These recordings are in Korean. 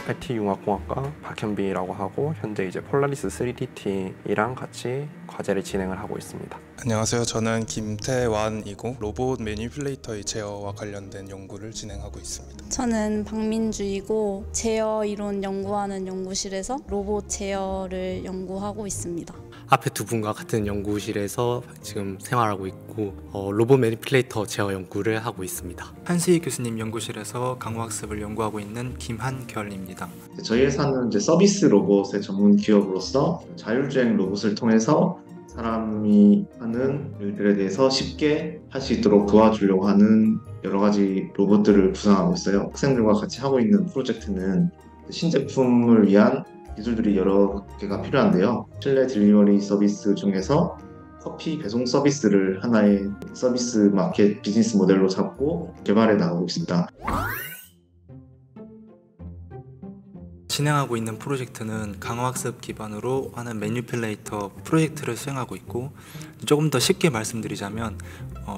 IT융합공학과 박현빈이라고 하고 현재 이제 폴라리스 3D 팀이랑 같이 과제를 진행을 하고 있습니다. 안녕하세요. 저는 김태완이고 로봇 매니플레이터의 제어와 관련된 연구를 진행하고 있습니다. 저는 박민주이고 제어 이론 연구하는 연구실에서 로봇 제어를 연구하고 있습니다. 앞에 두 분과 같은 연구실에서 지금 생활하고 있고 로봇 매니플레이터 제어 연구를 하고 있습니다. 한수희 교수님 연구실에서 강호학습을 연구하고 있는 김한결입니다. 저희 회사는 이제 서비스 로봇의 전문 기업으로서 자율주행 로봇을 통해서 사람이 하는 일들에 대해서 쉽게 할 수 있도록 도와주려고 하는 여러 가지 로봇들을 구성하고 있어요. 학생들과 같이 하고 있는 프로젝트는 신제품을 위한 기술들이 여러 개가 필요한데요. 실내 딜리버리 서비스 중에서 커피 배송 서비스를 하나의 서비스 마켓 비즈니스 모델로 잡고 개발해 나가고 있습니다. 진행하고 있는 프로젝트는 강호학습 기반으로 하는 매니플레이터 프로젝트를 수행하고 있고, 조금 더 쉽게 말씀드리자면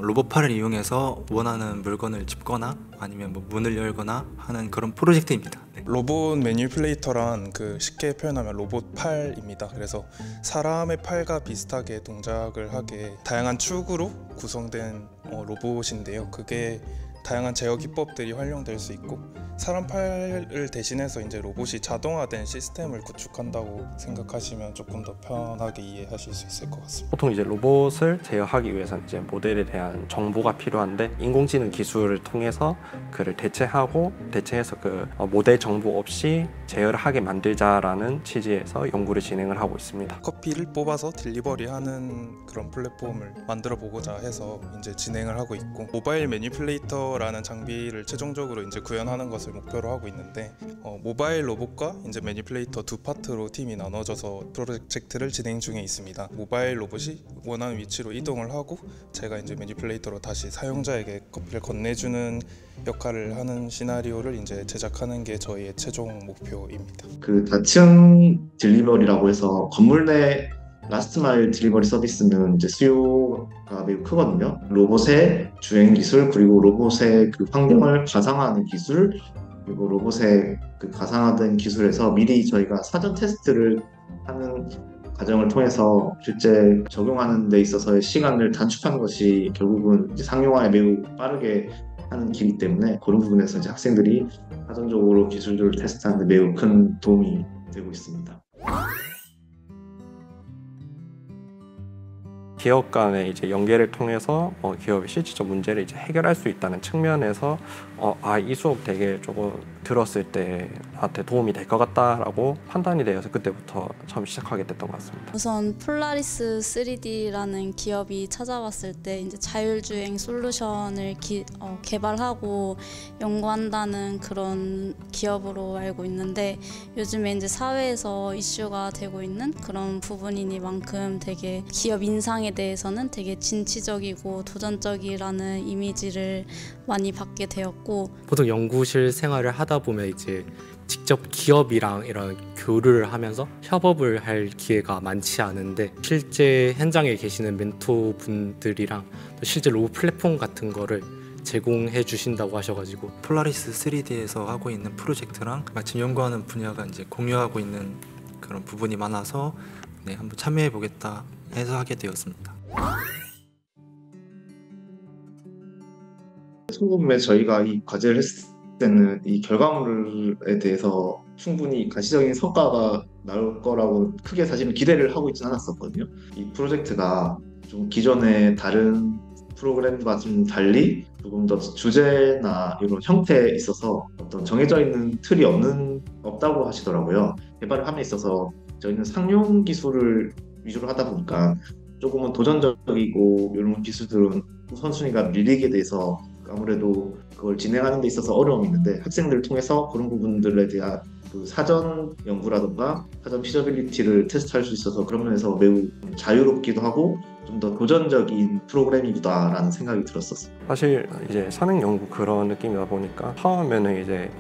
로봇팔을 이용해서 원하는 물건을 짚거나 아니면 문을 열거나 하는 그런 프로젝트입니다. 네. 로봇 매니플레이터란 쉽게 표현하면 로봇 팔입니다. 그래서 사람의 팔과 비슷하게 동작을 하게 다양한 축으로 구성된 로봇인데요. 그게 다양한 제어 기법들이 활용될 수 있고, 사람 팔을 대신해서 이제 로봇이 자동화된 시스템을 구축한다고 생각하시면 조금 더 편하게 이해하실 수 있을 것 같습니다. 보통 이제 로봇을 제어하기 위해서는 이제 모델에 대한 정보가 필요한데, 인공지능 기술을 통해서 그를 대체해서 그 모델 정보 없이 제어를 하게 만들자라는 취지에서 연구를 진행을 하고 있습니다. 커피를 뽑아서 딜리버리하는 그런 플랫폼을 만들어 보고자 해서 이제 진행을 하고 있고, 모바일 매니플레이터라는 장비를 최종적으로 이제 구현하는 것을 목표로 하고 있는데, 모바일 로봇과 이제 매니플레이터 두 파트로 팀이 나눠져서 프로젝트를 진행 중에 있습니다. 모바일 로봇이 원하는 위치로 이동을 하고, 제가 이제 매니플레이터로 다시 사용자에게 커피를 건네주는 역할을 하는 시나리오를 이제 제작하는 게 저희의 최종 목표입니다. 그 다층 딜리버리라고 해서 건물 내 라스트 마일 딜리버리 서비스는 이제 수요가 매우 크거든요. 로봇의 주행 기술, 그리고 로봇의 그 환경을 가상화하는 기술, 그리고 로봇의 그 가상화된 기술에서 미리 저희가 사전 테스트를 하는 과정을 통해서 실제 적용하는 데 있어서의 시간을 단축하는 것이 결국은 이제 상용화에 매우 빠르게 하는 길이기 때문에, 그런 부분에서 이제 학생들이 사전적으로 기술들을 테스트하는 데 매우 큰 도움이 되고 있습니다. 기업 간의 이제 연계를 통해서 기업의 실질적 문제를 이제 해결할 수 있다는 측면에서 이 수업 되게 조금 들었을 때 나한테 도움이 될 것 같다라고 판단이 되어서 그때부터 처음 시작하게 됐던 것 같습니다. 우선 폴라리스 3D라는 기업이 찾아왔을 때 이제 자율주행 솔루션을 개발하고 연구한다는 그런 기업으로 알고 있는데, 요즘에 이제 사회에서 이슈가 되고 있는 그런 부분이니만큼 되게 기업 인상에 대해서는 되게 진취적이고 도전적이라는 이미지를 많이 받게 되었고, 보통 연구실 생활을 하다 보면 이제 직접 기업이랑 이런 교류를 하면서 협업을 할 기회가 많지 않은데, 실제 현장에 계시는 멘토분들이랑 또 실제 로봇 플랫폼 같은 거를 제공해 주신다고 하셔가지고, 폴라리스 3D에서 하고 있는 프로젝트랑 마침 연구하는 분야가 이제 공유하고 있는 그런 부분이 많아서 한번 참여해 보겠다 해서 하게 되었습니다. 처음에 저희가 이 과제를 했을 때는 이 결과물에 대해서 충분히 가시적인 성과가 나올 거라고 크게 사실은 기대를 하고 있지는 않았었거든요. 이 프로젝트가 좀 기존의 다른 프로그램과 좀 달리 조금 더 주제나 이런 형태에 있어서 어떤 정해져 있는 틀이 없다고 하시더라고요. 개발을 함에 있어서 저희는 상용 기술을 위주로 하다 보니까 조금은 도전적이고 이런 기술들은 우선순위가 밀리게 돼서 아무래도 그걸 진행하는 데 있어서 어려움이 있는데, 학생들을 통해서 그런 부분들에 대한 그 사전 연구라든가 사전 피저빌리티를 테스트할 수 있어서 그런 면에서 매우 자유롭기도 하고 좀 더 도전적인 프로그램이구나라는 생각이 들었었어요. 사실 이제 산행 연구 그런 느낌이다 보니까 처음에는 이제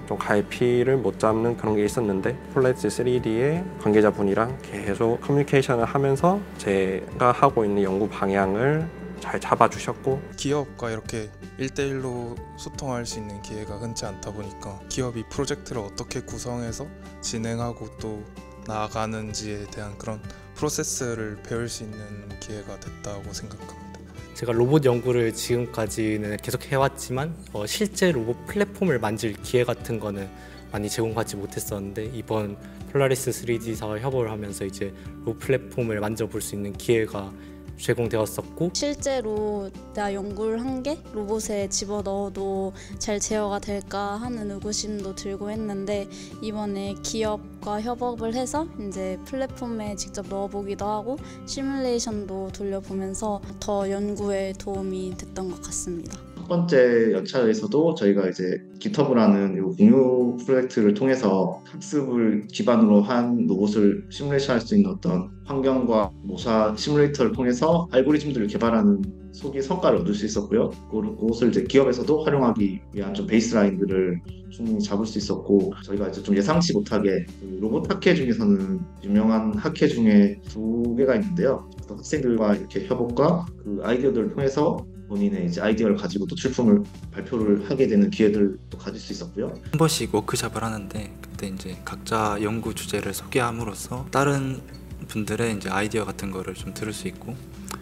좀 갈피를 못 잡는 그런 게 있었는데 폴레츠 3D의 관계자분이랑 계속 커뮤니케이션을 하면서 제가 하고 있는 연구 방향을 잘 잡아주셨고, 기업과 이렇게 1대1로 소통할 수 있는 기회가 흔치 않다 보니까 기업이 프로젝트를 어떻게 구성해서 진행하고 또 나아가는지에 대한 그런 프로세스를 배울 수 있는 기회가 됐다고 생각합니다. 제가 로봇 연구를 지금까지는 계속 해왔지만 실제 로봇 플랫폼을 만질 기회 같은 거는 많이 제공받지 못했었는데, 이번 폴라리스 3D사와 협업을 하면서 이제 로봇 플랫폼을 만져볼 수 있는 기회가 제공되었었고, 실제로 내가 연구를 한 게 로봇에 집어넣어도 잘 제어가 될까 하는 의구심도 들고 했는데, 이번에 기업과 협업을 해서 이제 플랫폼에 직접 넣어보기도 하고 시뮬레이션도 돌려보면서 더 연구에 도움이 됐던 것 같습니다. 첫 번째 연차에서도 저희가 이제 GitHub라는 이 공유 프로젝트를 통해서 학습을 기반으로 한 로봇을 시뮬레이션할 수 있는 어떤 환경과 모사 시뮬레이터를 통해서 알고리즘들을 개발하는 소기 성과를 얻을 수 있었고요. 그것을 이제 기업에서도 활용하기 위한 좀 베이스라인들을 충분히 잡을 수 있었고, 저희가 이제 좀 예상치 못하게 그 로봇 학회 중에서는 유명한 학회 중에 2개가 있는데요. 학생들과 이렇게 협업과 그 아이디어들을 통해서 본인의 이제 아이디어를 가지고 또 출품을 발표를 하게 되는 기회들도 가질 수 있었고요. 한 번씩 워크숍을 하는데 그때 이제 각자 연구 주제를 소개함으로써 다른 분들의 이제 아이디어 같은 거를 좀 들을 수 있고,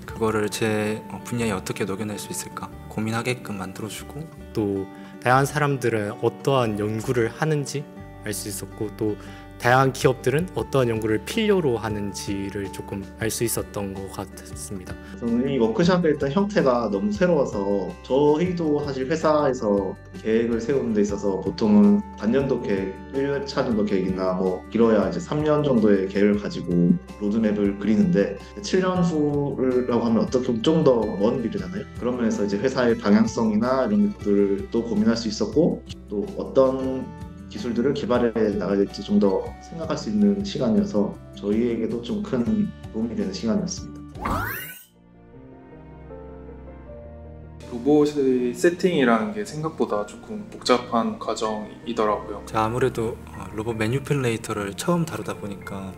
그거를 제 분야에 어떻게 녹여낼 수 있을까 고민하게끔 만들어주고, 또 다양한 사람들은 어떠한 연구를 하는지 알 수 있었고, 또 다양한 기업들은 어떠한 연구를 필요로 하는지를 조금 알 수 있었던 것 같습니다. 저는 이 워크숍의 일단 형태가 너무 새로워서, 저희도 사실 회사에서 계획을 세우는 데 있어서 보통은 반년도 계획, 1차 정도 계획이나 뭐 길어야 이제 3년 정도의 계획을 가지고 로드맵을 그리는데, 7년 후라고 하면 어떻게 보면 좀 더 먼 미래잖아요. 그런 면에서 이제 회사의 방향성이나 이런 것들을 또 고민할 수 있었고, 또 어떤 기술들을 개발해 나가야 될지 좀 더 생각할 수 있는 시간이어서 저희에게도 좀 큰 도움이 되는 시간이었습니다. 로봇의 세팅이라는 게 생각보다 조금 복잡한 과정이더라고요. 제가 아무래도 로봇 매니플레이터를 처음 다루다 보니까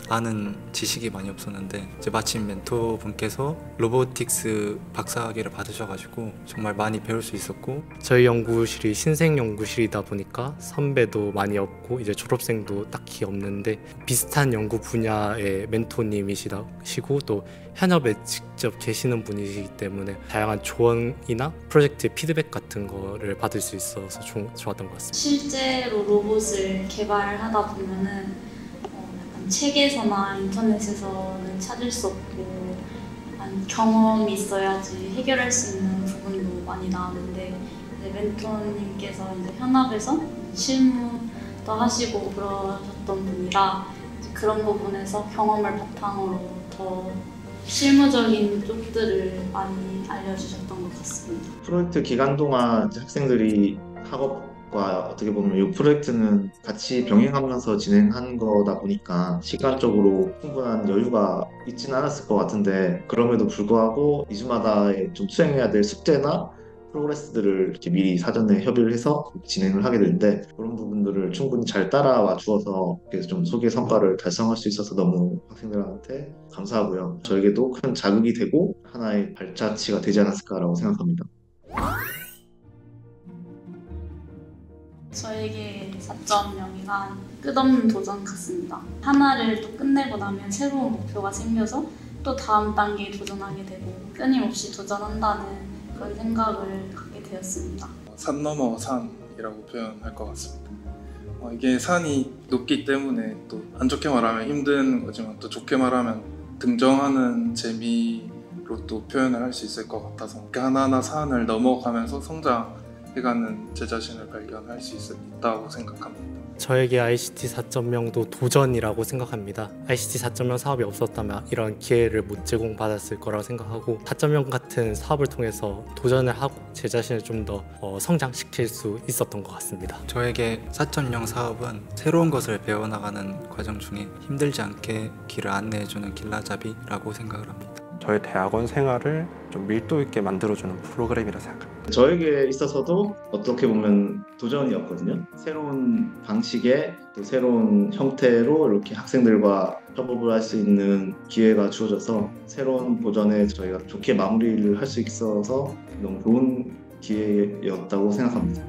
아는 지식이 많이 없었는데, 이제 마침 멘토분께서 로보틱스 박사학위를 받으셔가지고 정말 많이 배울 수 있었고, 저희 연구실이 신생 연구실이다 보니까 선배도 많이 없고 이제 졸업생도 딱히 없는데, 비슷한 연구 분야의 멘토님이시고 또 현업에 직접 계시는 분이시기 때문에 다양한 조언이나 프로젝트 피드백 같은 거를 받을 수 있어서 좋았던 것 같습니다. 실제로 로봇을 개발하다 보면은 책에서나 인터넷에서는 찾을 수 없고 경험이 있어야지 해결할 수 있는 부분도 많이 나오는데, 이제 멘토님께서 이제 현업에서 실무도 하시고 그러셨던 분이라 이제 그런 부분에서 경험을 바탕으로 더 실무적인 쪽들을 많이 알려주셨던 것 같습니다. 프로젝트 기간 동안 이제 학생들이 학업과 어떻게 보면 이 프로젝트는 같이 병행하면서 진행한 거다 보니까 시간적으로 충분한 여유가 있지는 않았을 것 같은데, 그럼에도 불구하고 2주마다 좀 수행해야 될 숙제나 프로그레스들을 이렇게 미리 사전에 협의를 해서 진행을 하게 되는데, 그런 부분들을 충분히 잘 따라와 주어서 그래서 좀 소개 성과를 달성할 수 있어서 너무 학생들한테 감사하고요. 저에게도 큰 자극이 되고 하나의 발자취가 되지 않았을까라고 생각합니다. 저에게 4.0이란 끝없는 도전 같습니다. 하나를 또 끝내고 나면 새로운 목표가 생겨서 또 다음 단계에 도전하게 되고 끊임없이 도전한다는 그런 생각을 갖게 되었습니다. 산 넘어 산이라고 표현할 것 같습니다. 이게 산이 높기 때문에 또 안 좋게 말하면 힘든 거지만 또 좋게 말하면 등정하는 재미로 또 표현을 할 수 있을 것 같아서, 하나하나 산을 넘어가면서 성장해가는 제 자신을 발견할 수 있다고 생각합니다. 저에게 ICT 4.0도 도전이라고 생각합니다. ICT 4.0 사업이 없었다면 이런 기회를 못 제공받았을 거라고 생각하고 4.0 같은 사업을 통해서 도전을 하고 제 자신을 좀 더 성장시킬 수 있었던 것 같습니다. 저에게 4.0 사업은 새로운 것을 배워나가는 과정 중에 힘들지 않게 길을 안내해주는 길라잡이라고 생각을 합니다. 저의 대학원 생활을 좀 밀도 있게 만들어주는 프로그램이라 생각합니다. 저에게 있어서도 어떻게 보면 도전이었거든요. 새로운 방식의 또 새로운 형태로 이렇게 학생들과 협업을 할 수 있는 기회가 주어져서 새로운 도전에 저희가 좋게 마무리를 할 수 있어서 너무 좋은 기회였다고 생각합니다.